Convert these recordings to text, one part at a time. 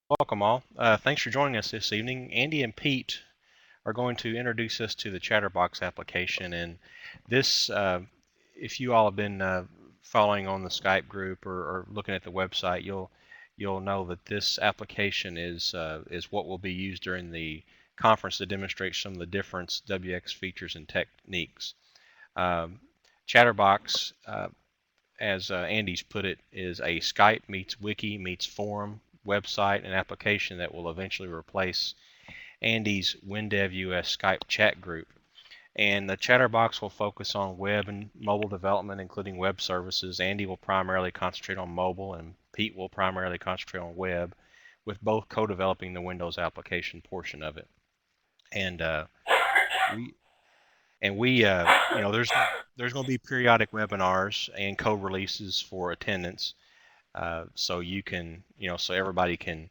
Welcome all. Thanks for joining us this evening. Andy and Pete are going to introduce us to the Chatterbox application. And this, if you all have been following on the Skype group or looking at the website, you'll know that this application is what will be used during the conference to demonstrate some of the different WX features and techniques. Chatterbox, as Andy's put it, is a Skype meets Wiki meets forum website and application that will eventually replace Andy's WINDEV US Skype chat group. And the Chatterbox will focus on web and mobile development, including web services. Andy will primarily concentrate on mobile, and Pete will primarily concentrate on web, with both co-developing the Windows application portion of it. And we there's going to be periodic webinars and co-releases for attendance, so you can, so everybody can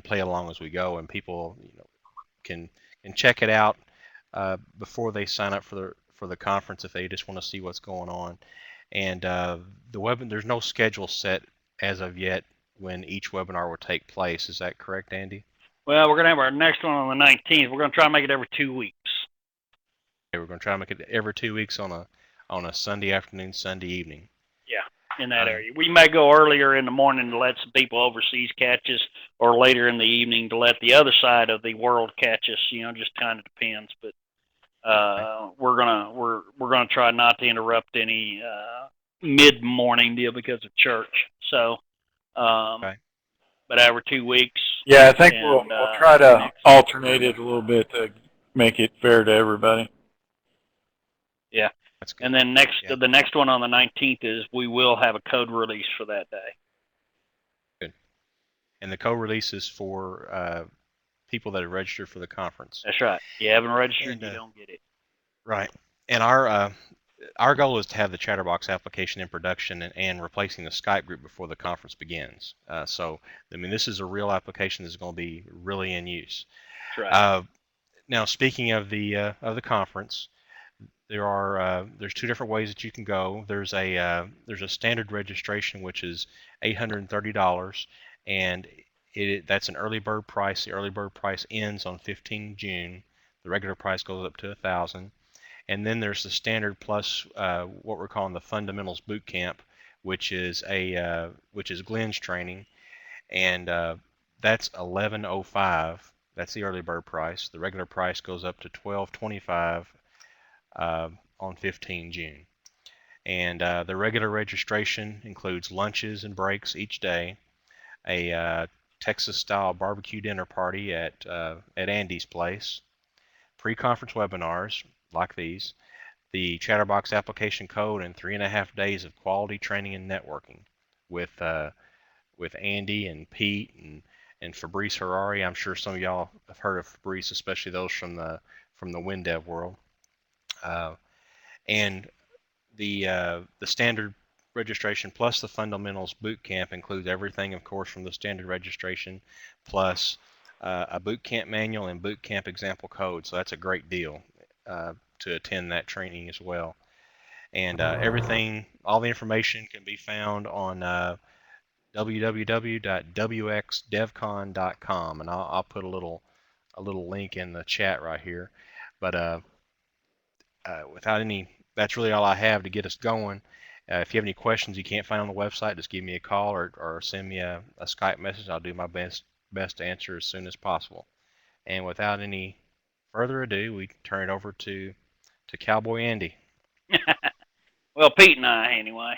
play along as we go, and people can check it out before they sign up for the conference if they just want to see what's going on. And there's no schedule set as of yet when each webinar will take place. Is that correct, Andy? Well, we're going to have our next one on the 19th. We're going to try and make it every 2 weeks. Okay, we're going to try to make it every 2 weeks on a Sunday afternoon, Sunday evening. Yeah, in that area. We may go earlier in the morning to let some people overseas catch us, or later in the evening to let the other side of the world catch us. Just kind of depends. But we're gonna try not to interrupt any mid-morning deal because of church. So, Okay. but every 2 weeks. Yeah, I think we'll try to alternate it a little bit to make it fair to everybody. Yeah. That's good. And then the next one on the 19th is we will have a code release for that day. Good. And the code release is for people that have registered for the conference. That's right. You haven't registered, you don't get it. Right. And our goal is to have the Chatterbox application in production and replacing the Skype group before the conference begins. So, I mean, this is a real application that's going to be really in use. That's right. Now, speaking of the conference, there's two different ways that you can go. There's a standard registration, which is $830, and that's an early bird price. The early bird price ends on 15 June. The regular price goes up to $1,000. And then there's the standard plus what we're calling the fundamentals boot camp, which is Glenn's training, and that's $1105. That's the early bird price. The regular price goes up to $1225 on 15 June. And the regular registration includes lunches and breaks each day, a Texas-style barbecue dinner party at Andy's place, pre-conference webinars like these, the Chatterbox application code, and 3.5 days of quality training and networking with Andy and Pete and Fabrice Harari. I'm sure some of y'all have heard of Fabrice, especially those from the WinDev world. And the standard registration plus the fundamentals boot camp includes everything, of course, from the standard registration plus a boot camp manual and boot camp example code. So that's a great deal to attend that training as well. And everything, all the information can be found on www.WxDevCon.com, and I'll put a little link in the chat right here. But without any, that's really all I have to get us going. If you have any questions you can't find on the website, just give me a call or send me a Skype message. I'll do my best to answer as soon as possible. And without any further ado, we turn it over to Cowboy Andy. Well, Pete and I, anyway.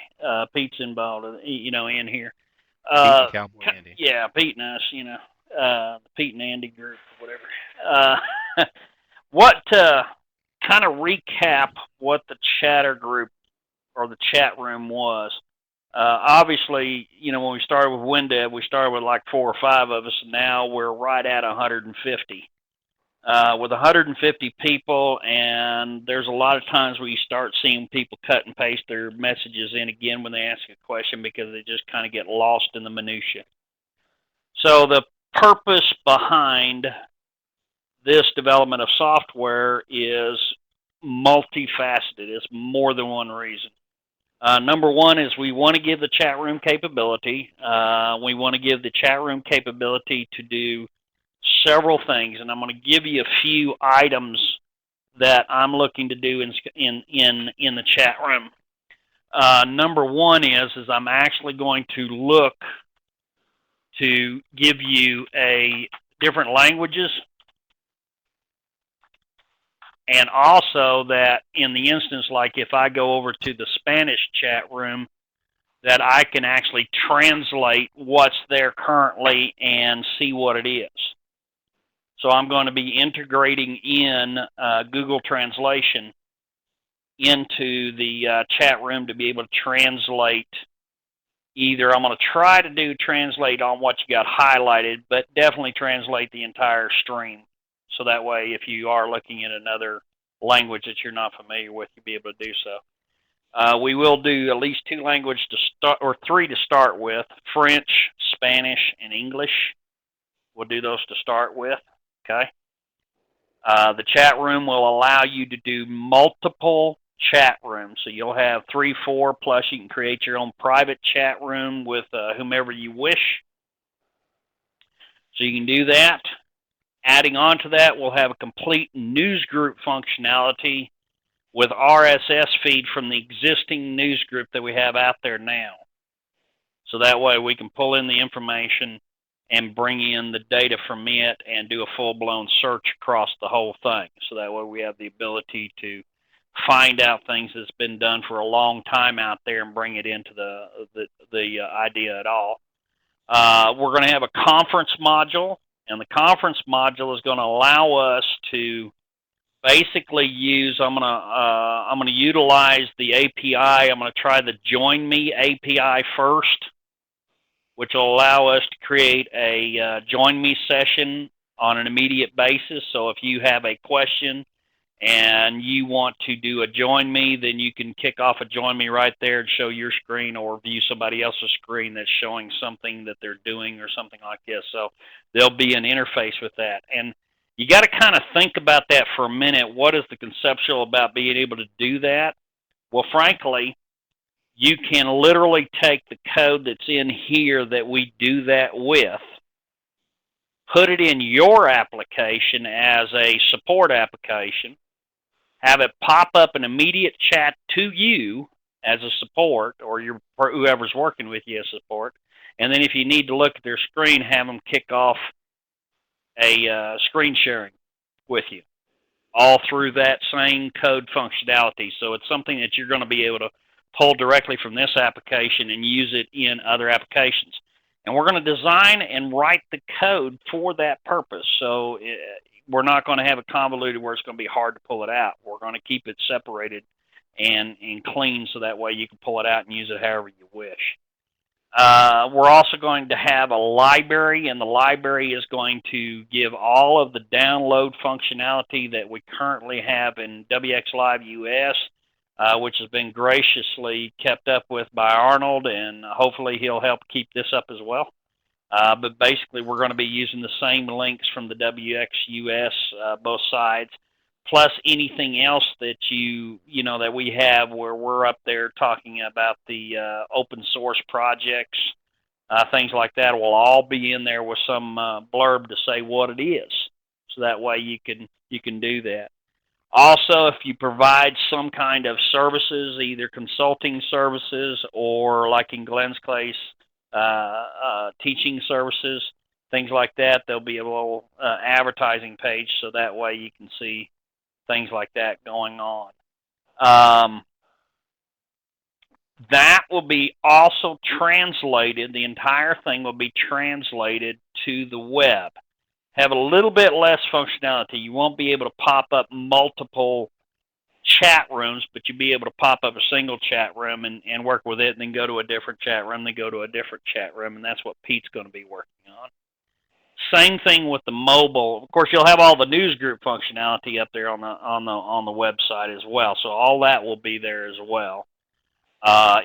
Pete's involved, in here. Pete and Cowboy Andy. Yeah, Pete and us, the Pete and Andy group, whatever. What kind of recap what the chatter group or the chat room was? Obviously, when we started with WinDev, we started with like 4 or 5 of us, and now we're right at 150. With 150 people, and there's a lot of times where you start seeing people cut and paste their messages in again when they ask a question because they just kind of get lost in the minutia. So the purpose behind this development of software is multifaceted. It's more than one reason. Number one is we want to give the chat room capability. We want to give the chat room capability to do several things, and I'm going to give you a few items that I'm looking to do in the chat room. Number one is I'm actually going to look to give you different languages, and also that in the instance, like if I go over to the Spanish chat room, that I can actually translate what's there currently and see what it is. So I'm going to be integrating in Google Translation into the chat room to be able to translate. Either I'm going to try to translate on what you got highlighted, but definitely translate the entire stream. So that way, if you are looking at another language that you're not familiar with, you'll be able to do so. We will do at least 2 languages to start, or 3 to start with: French, Spanish, and English. We'll do those to start with. Okay. The chat room will allow you to do multiple chat rooms. So you'll have 3, 4, plus you can create your own private chat room with whomever you wish. So you can do that. Adding on to that, we'll have a complete news group functionality with RSS feed from the existing news group that we have out there now. So that way we can pull in the information and bring in the data from it and do a full-blown search across the whole thing. So that way we have the ability to find out things that's been done for a long time out there and bring it into the idea at all. We're going to have a conference module, and the conference module is going to allow us to basically use, I'm going to utilize the API. I'm going to try the Join Me API first, which will allow us to create a Join Me session on an immediate basis. So if you have a question and you want to do a Join Me, then you can kick off a Join Me right there and show your screen or view somebody else's screen that's showing something that they're doing or something like this. So there'll be an interface with that. And you got to kind of think about that for a minute. What is the conceptual about being able to do that? Well, frankly, you can literally take the code that's in here that we do that with, put it in your application as a support application, have it pop up an immediate chat to you as a support, or whoever's working with you as support, and then if you need to look at their screen, have them kick off a screen sharing with you, all through that same code functionality. So it's something that you're going to be able to pull directly from this application and use it in other applications. And we're going to design and write the code for that purpose. So we're not going to have it convoluted where it's going to be hard to pull it out. We're going to keep it separated and clean so that way you can pull it out and use it however you wish. We're also going to have a library, and the library is going to give all of the download functionality that we currently have in WX Live US, which has been graciously kept up with by Arnold, and hopefully he'll help keep this up as well. But basically, we're going to be using the same links from the WX US, both sides, plus anything else that that we have where we're up there talking about the open source projects, things like that will all be in there with some blurb to say what it is. So that way you can do that. Also, if you provide some kind of services, either consulting services or, like in Glenn's case, teaching services, things like that, there'll be a little advertising page so that way you can see things like that going on. That will be also translated, the entire thing will be translated to the web. Have a little bit less functionality. You won't be able to pop up multiple chat rooms, but you'll be able to pop up a single chat room and work with it, and then go to a different chat room, then go to a different chat room, and that's what Pete's going to be working on. Same thing with the mobile. Of course, you'll have all the news group functionality up there on the website as well. So all that will be there as well,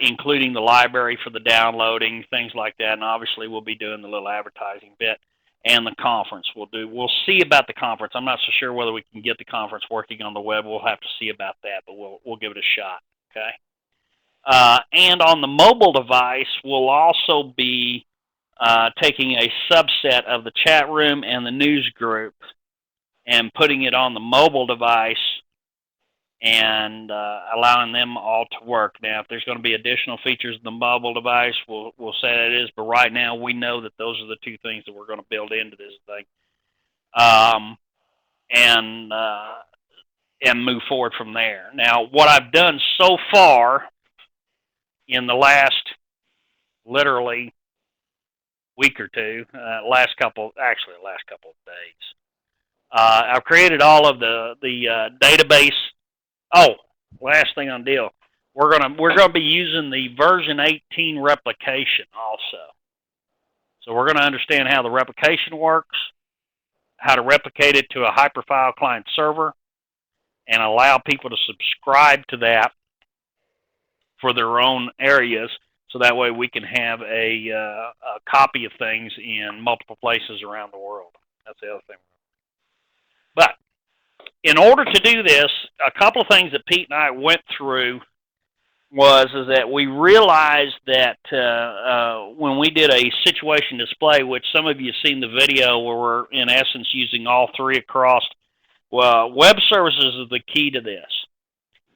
including the library for the downloading, things like that. And obviously, we'll be doing the little advertising bit. And the conference we'll see about the conference. I'm not so sure whether we can get the conference working on the web. We'll have to see about that, but we'll give it a shot. Okay. And on the mobile device, we'll also be taking a subset of the chat room and the news group and putting it on the mobile device and allowing them all to work. Now, if there's going to be additional features in the mobile device, we'll say that it is. But right now, we know that those are the two things that we're going to build into this thing, and move forward from there. Now, what I've done so far in the last literally week or two, last couple of days, I've created all of the database. Oh, last thing on deal, we're gonna be using the version 18 replication also. So we're gonna understand how the replication works, how to replicate it to a hyperfile client server, and allow people to subscribe to that for their own areas. So that way we can have a copy of things in multiple places around the world. That's the other thing. But in order to do this, a couple of things that Pete and I went through is that we realized that when we did a situation display, which some of you have seen the video where we're in essence using all three across, well, web services is the key to this.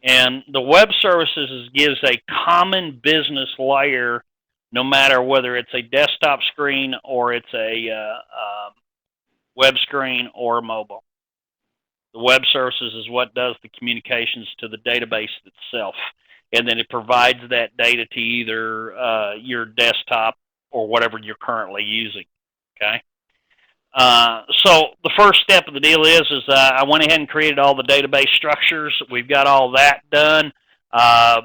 And the web services gives a common business layer, no matter whether it's a desktop screen or it's a web screen or mobile. The web services is what does the communications to the database itself. And then it provides that data to either your desktop or whatever you're currently using. Okay. So the first step of the deal is I went ahead and created all the database structures. We've got all that done.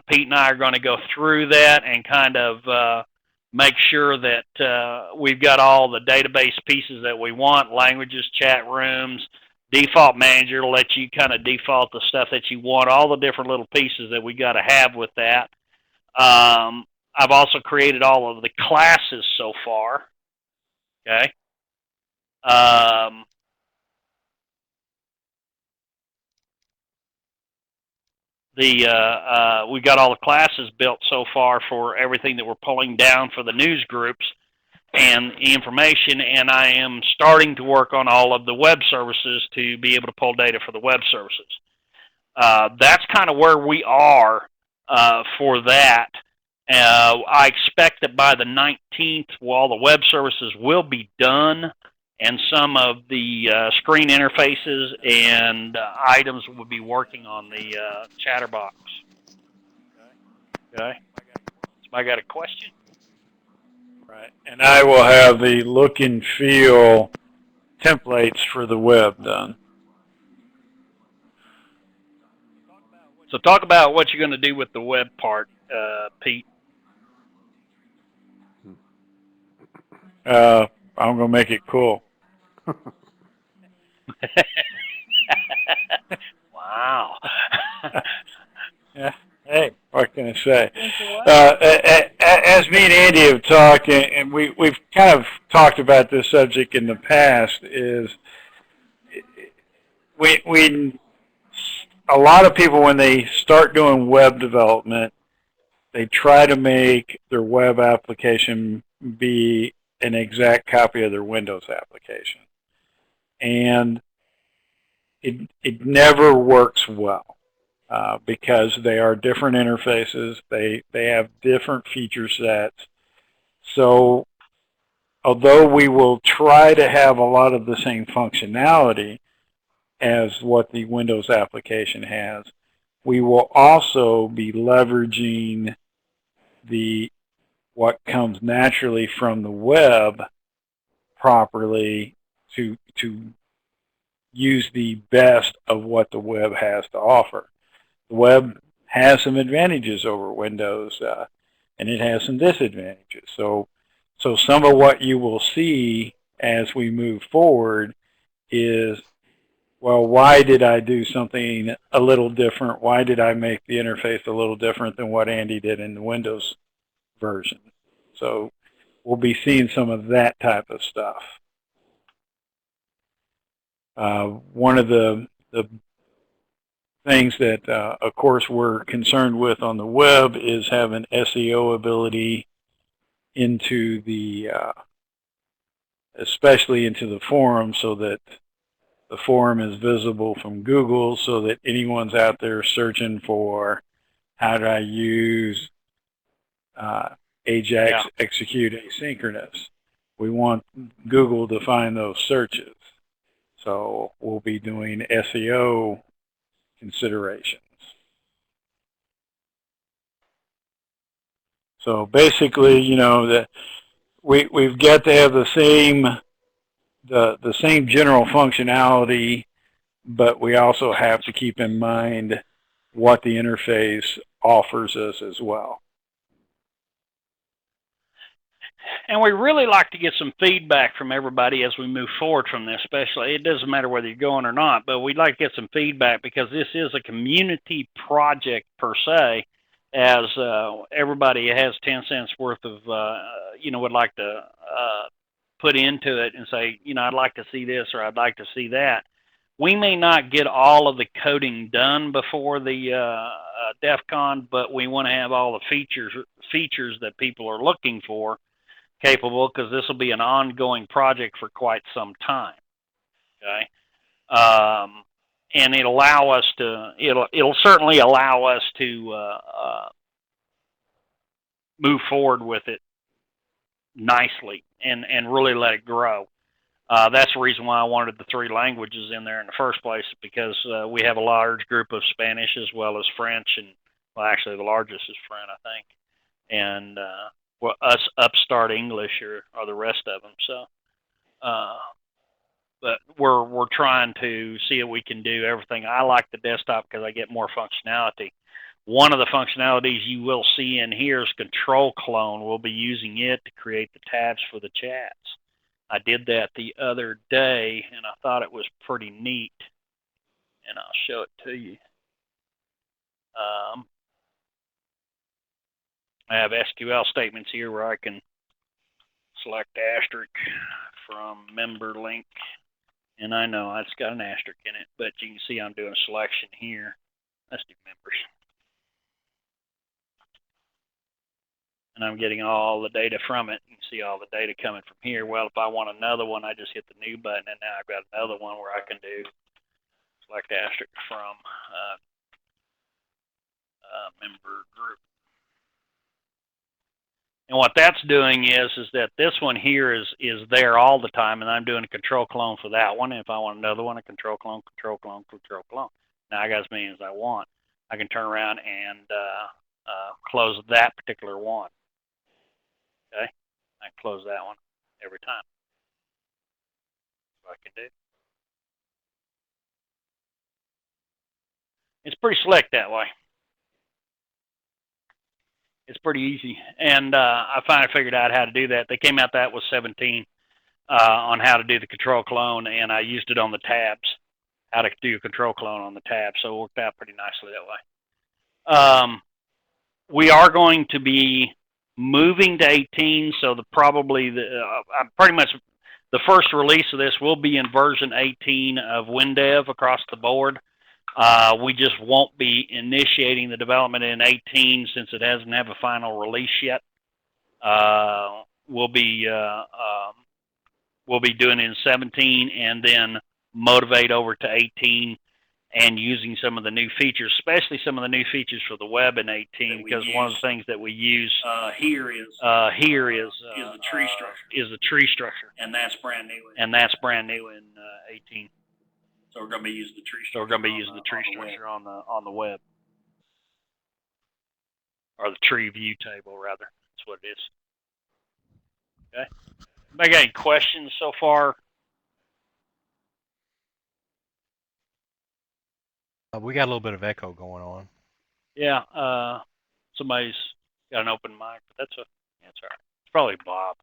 Pete and I are going to go through that and kind of make sure that we've got all the database pieces that we want, languages, chat rooms, default manager to let you kind of default the stuff that you want, all the different little pieces that we got to have with that. I've also created all of the classes so far. Okay. We got all the classes built so far for everything that we're pulling down for the news groups and information, and I am starting to work on all of the web services to be able to pull data for the web services. That's kind of where we are for that. I expect that by the 19th, all the web services will be done, and some of the screen interfaces and items will be working on the chatterbox. Okay. Somebody got a question? Right. And I will have the look and feel templates for the web done. So talk about what you're going to do with the web part, Pete. I'm going to make it cool. Wow. Yeah. Hey, what can I say? As me and Andy have talked, and we've kind of talked about this subject in the past, is a lot of people, when they start doing web development, they try to make their web application be an exact copy of their Windows application. And it never works well because they are different interfaces. They have different feature sets. So although we will try to have a lot of the same functionality as what the Windows application has, we will also be leveraging what comes naturally from the web properly to use the best of what the web has to offer. The web has some advantages over Windows, and it has some disadvantages. So some of what you will see as we move forward is, well, why did I do something a little different? Why did I make the interface a little different than what Andy did in the Windows version? So we'll be seeing some of that type of stuff. One of the things that, of course, we're concerned with on the web is having SEO ability into the, especially into the forum, so that the forum is visible from Google, so that anyone's out there searching for how do I use Ajax execute asynchronous. We want Google to find those searches. So we'll be doing SEO considerations. So basically, you know, that we've got to have the same general functionality, but we also have to keep in mind what the interface offers us as well. And we really like to get some feedback from everybody as we move forward from this, especially. It doesn't matter whether you're going or not, but we'd like to get some feedback because this is a community project per se, as everybody has 10 cents worth of, you know, would like to put into it and say, you know, I'd like to see this or I'd like to see that. We may not get all of the coding done before the DEF CON, but we want to have all the features that people are looking for capable, because this will be an ongoing project for quite some time. Okay, and it'll allow us to. It'll certainly allow us to move forward with it nicely and really let it grow. That's the reason why I wanted the 3 languages in there in the first place, because we have a large group of Spanish as well as French, and well, actually the largest is French, I think, and well, us upstart English are the rest of them. So, but we're trying to see if we can do everything. I like the desktop because I get more functionality. One of the functionalities you will see in here is control clone. We'll be using it to create the tabs for the chats. I did that the other day, and I thought it was pretty neat, and I'll show it to you. I have SQL statements here where I can select asterisk from member link, and I know it's got an asterisk in it, but you can see I'm doing a selection here. Let's do members. And I'm getting all the data from it. You can see all the data coming from here. Well, if I want another one, I just hit the new button, and now I've got another one where I can do select asterisk from member group. And what that's doing is that this one here is there all the time, and I'm doing a control clone for that one. And if I want another one, a control clone, control clone, control clone. Now I got as many as I want. I can turn around and close that particular one. Okay, I can close that one every time. That's what I can do. It's pretty slick that way. It's pretty easy, and I finally figured out how to do that. They came out that was 17 on how to do the control clone, and I used it on the tabs, how to do a control clone on the tabs, so it worked out pretty nicely that way. We are going to be moving to 18, so pretty much the first release of this will be in version 18 of WINDEV across the board. We just won't be initiating the development in 18 since it doesn't have a final release yet. We'll be doing it in 17 and then motivate over to 18 and using some of the new features, especially some of the new features for the web in 18, because one of the things that we use here is the tree structure. And that's brand new in 18. So we're going to be using the tree structure. On the web, or the tree view table rather. That's what it is. Okay. Anybody got any questions so far? We got a little bit of echo going on. Yeah. Somebody's got an open mic, but that's all right. It's probably Bob.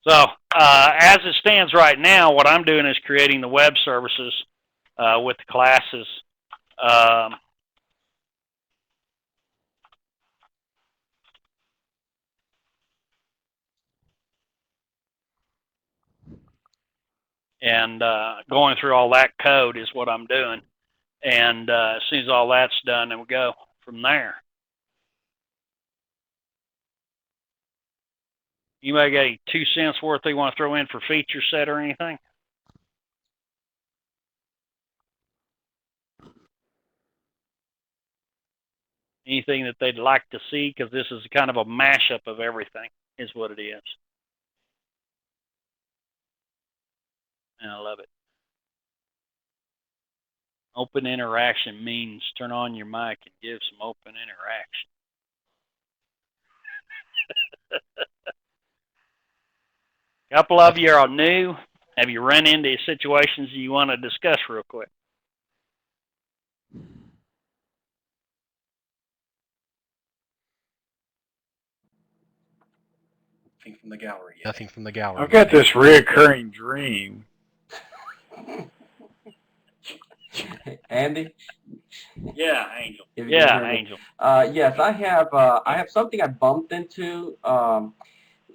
So as it stands right now, what I'm doing is creating the web services with the classes. And going through all that code is what I'm doing. And as soon as all that's done, then we go from there. Anybody got any 2 cents worth they want to throw in for feature set or anything? Anything that they'd like to see? Because this is kind of a mashup of everything, is what it is. And I love it. Open interaction means turn on your mic and give some open interaction. A couple of you are new. Have you run into situations you want to discuss real quick? Nothing from the gallery yet. Nothing from the gallery. I've got this reoccurring dream. Andy? Yeah, Angel. Yeah, Angel. Yes, I have something I bumped into.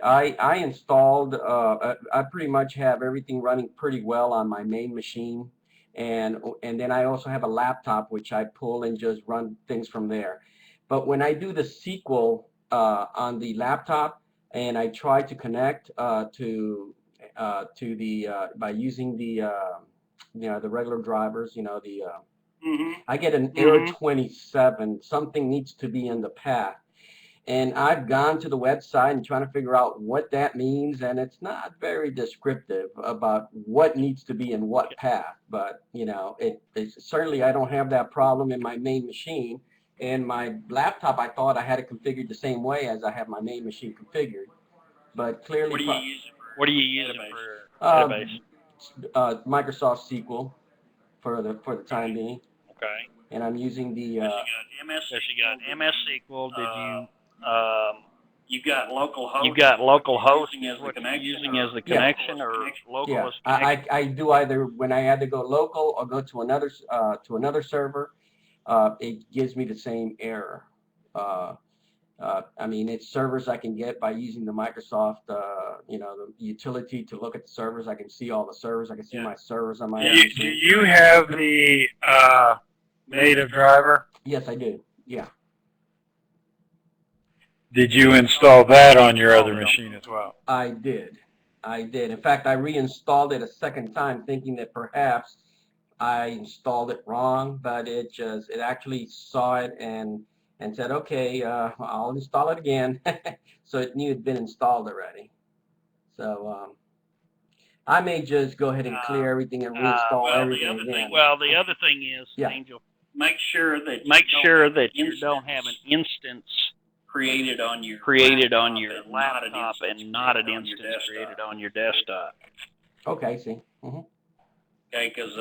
I installed, I pretty much have everything running pretty well on my main machine. And then I also have a laptop which I pull and just run things from there. But when I do the SQL on the laptop and I try to connect to the by using the the regular drivers, I get an error 27. Something needs to be in the path. And I've gone to the website and trying to figure out what that means, and it's not very descriptive about what needs to be in what path. But it's certainly I don't have that problem in my main machine. And my laptop, I thought I had it configured the same way as I have my main machine configured. But clearly, What are you using for database? Microsoft SQL for the time being. Okay. And I'm using the. You got MS SQL. Did you? You've got local host. You've got local host is what you're using as the connection, or local as the connection? I do either when I had to go local or go to another server. It gives me the same error. I mean, it's servers I can get by using the Microsoft, the utility to look at the servers. I can see all the servers. I can see my servers on my machine. Do you have the native driver? Yes, I do. Yeah. Did you install that on your other machine as well? I did. In fact, I reinstalled it a second time thinking that perhaps I installed it wrong, but it actually saw it and said, okay, I'll install it again. So it knew it had been installed already. So I may just go ahead and clear everything and reinstall everything again. The other thing is, Angel, make sure that you don't have an instance created on your laptop and not an instance created on your desktop. Okay, I see. Mm-hmm. Okay, because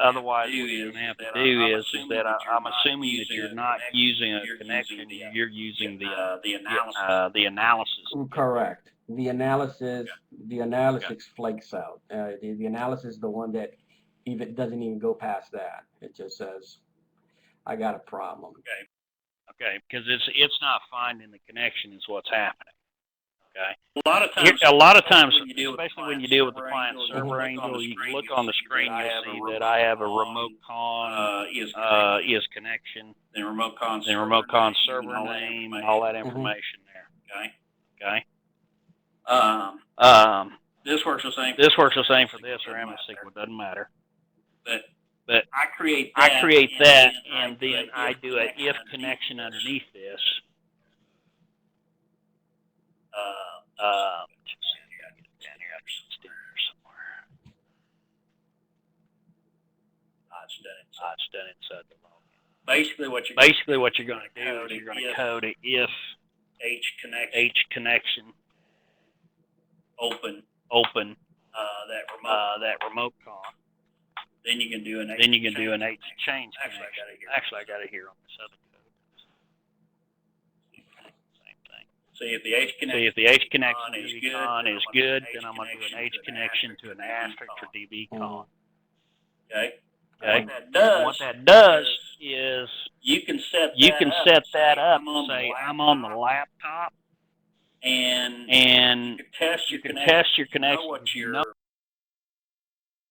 otherwise what you're going to have to do is that I'm assuming that you're not using a connection, you're using the analysis. Correct. The analysis flakes out. The analysis is the one that even doesn't even go past that. It just says, I got a problem. Okay, because it's not finding the connection is what's happening. Okay. A lot of times, especially when you deal with the client server, Angel, you can look on the screen, you'll see that I have a remote con is connection, then remote con server name, and all that information there. Okay. This works the same. For this or MS SQL, doesn't matter. But I create that, and then I do a if connection underneath this. It's done inside the login. Basically, what you're going to do is you're going to code a if H connection open that remote con. Then you can do an H change. Actually, I got it here on this other code. Same thing. See if the H connection is good, then I'm going to do an H connection to an asterisk for DBCon. Okay. What that does is you can set that up and say I'm on the laptop, and you can test your connection.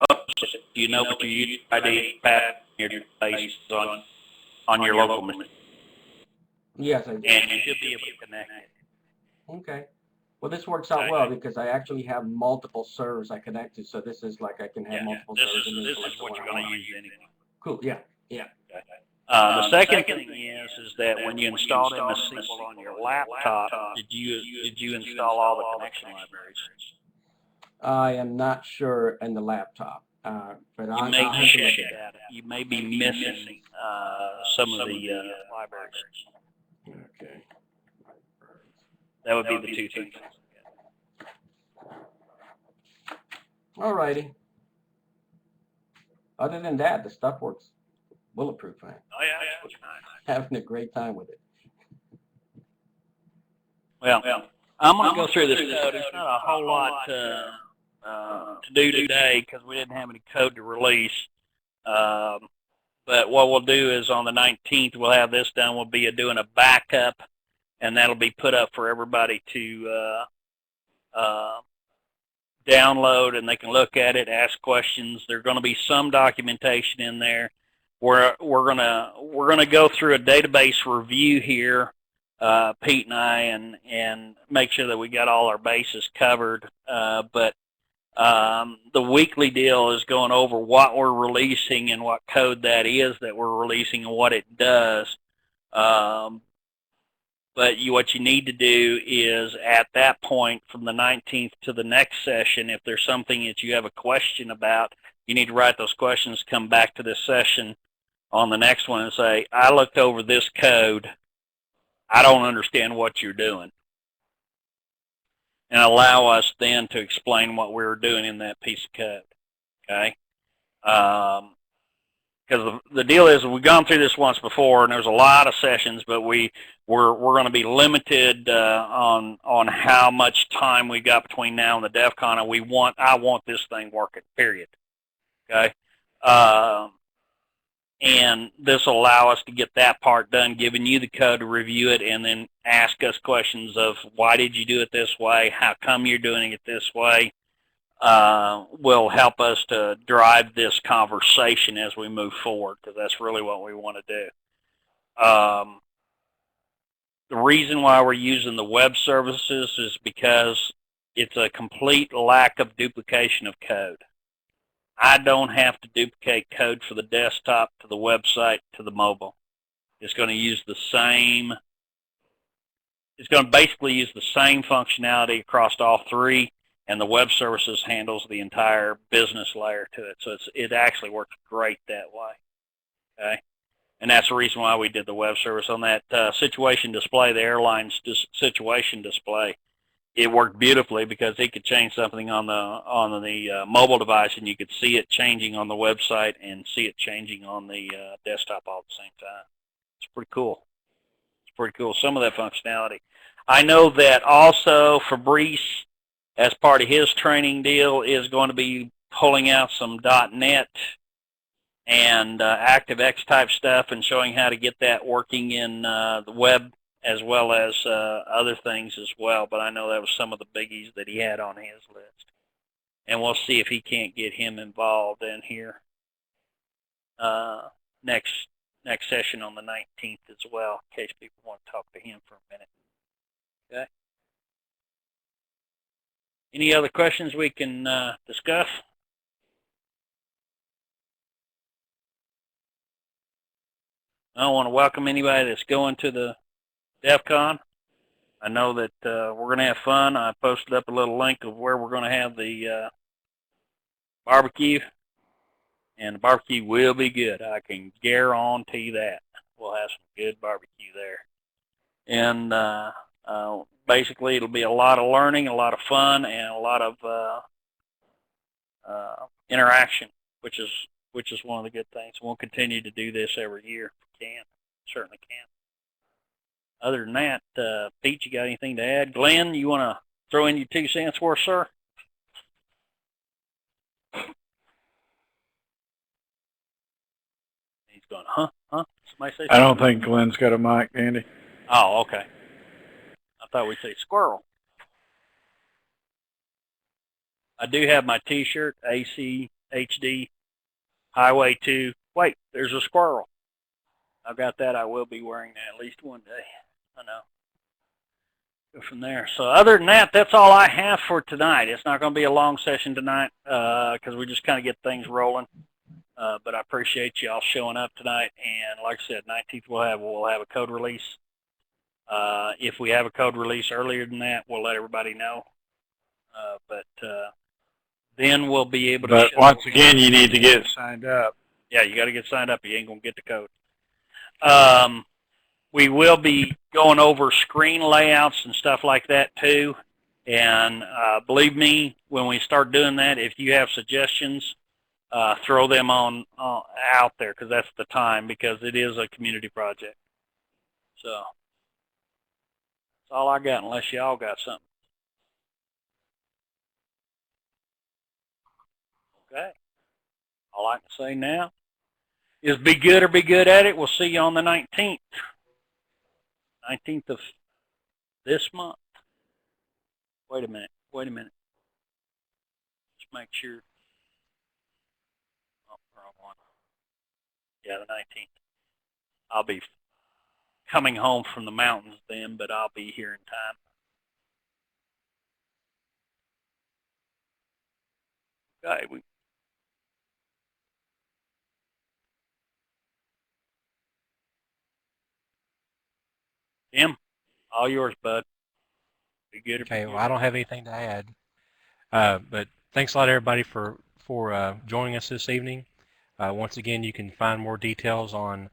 Do you know what your ID password is on your local machine? Yes, I do. And you should be able to connect it. Okay. Well, this works out well because I actually have multiple servers I connect to, so this is like I can have multiple servers. This is what you're going to use anyway. Cool. Yeah. Yeah. The second thing is that when you install MS SQL on your laptop, did you install all the connection libraries? I am not sure in the laptop, but You may be missing some of the libraries. Okay. That would be the two things. All righty. Other than that, the stuff works bulletproof, man. Oh yeah, Having a great time with it. Well, I'm going to go through this code. There's not a whole lot to do today because we didn't have any code to release. But what we'll do is on the 19th, we'll have this done. We'll be doing a backup, and that'll be put up for everybody to download, and they can look at it, ask questions. There's going to be some documentation in there. We're gonna go through a database review here, Pete and I, and make sure that we got all our bases covered. But the weekly deal is going over what we're releasing and what code that is that we're releasing and what it does. But what you need to do is at that point from the 19th to the next session, if there's something that you have a question about, you need to write those questions, come back to this session on the next one and say, I looked over this code. I don't understand what you're doing. And allow us then to explain what we were doing in that piece of code. Okay? Because the deal is we've gone through this once before, and there's a lot of sessions, but we're going to be limited on how much time we got between now and the DevCon, and I want this thing working. Period. Okay. And this will allow us to get that part done, giving you the code to review it, and then ask us questions of why did you do it this way? How come you're doing it this way? Will help us to drive this conversation as we move forward, because that's really what we want to do. The reason why we're using the web services is because it's a complete lack of duplication of code. I don't have to duplicate code for the desktop to the website to the mobile. It's going to use the same, it's going to basically use the same functionality across all three, and the web services handles the entire business layer to it. So it actually works great that way. Okay? And that's the reason why we did the web service on that situation display, the airline's situation display. It worked beautifully because he could change something on the mobile device, and you could see it changing on the website and see it changing on the desktop all at the same time. It's pretty cool. It's pretty cool. Some of that functionality. I know that also Fabrice, as part of his training deal, is going to be pulling out some .NET and ActiveX type stuff and showing how to get that working in the web, as well as other things as well. But I know that was some of the biggies that he had on his list. And we'll see if he can't get him involved in here next session on the 19th as well, in case people want to talk to him for a minute. Okay. Any other questions we can discuss? I want to welcome anybody that's going to the DevCon. I know that we're going to have fun. I posted up a little link of where we're going to have the barbecue, and the barbecue will be good. I can guarantee that. We'll have some good barbecue there. And basically it'll be a lot of learning, a lot of fun, and a lot of interaction, which is one of the good things. We'll continue to do this every year if we can. Certainly can. Other than that, Pete, you got anything to add? Glenn, you want to throw in your 2 cents worth, sir? He's going, huh? Somebody say something? I don't think Glenn's got a mic, Andy. Oh, okay. I thought we'd say squirrel. I do have my T-shirt, AC HD, Highway 2. Wait, there's a squirrel. I got that. I will be wearing that at least one day. I know. Go from there. So other than that, that's all I have for tonight. It's not going to be a long session tonight because we just kind of get things rolling. But I appreciate y'all showing up tonight. And like I said, 19th we'll have a code release. If we have a code release earlier than that, we'll let everybody know. But then we'll be able to. But once again, you need to get signed up. Yeah, you got to get signed up. You ain't going to get the code. We will be going over screen layouts and stuff like that too. And believe me, when we start doing that, if you have suggestions, throw them on out there because that's the time because it is a community project. So that's all I got unless y'all got something. Okay. All I can say now is be good or be good at it. We'll see you on the 19th. 19th of this month. Wait a minute. Just make sure. Oh, wrong one. Yeah, the 19th. I'll be coming home from the mountains then, but I'll be here in time. Okay. Tim, all yours, bud. Be good. Okay, well, I don't have anything to add. But thanks a lot, everybody, for joining us this evening. Once again, you can find more details on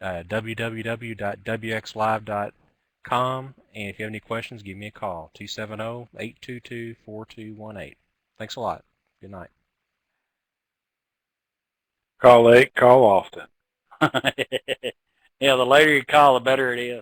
www.wxlive.com. And if you have any questions, give me a call, 270-822-4218. Thanks a lot. Good night. Call late, call often. Yeah, the later you call, the better it is.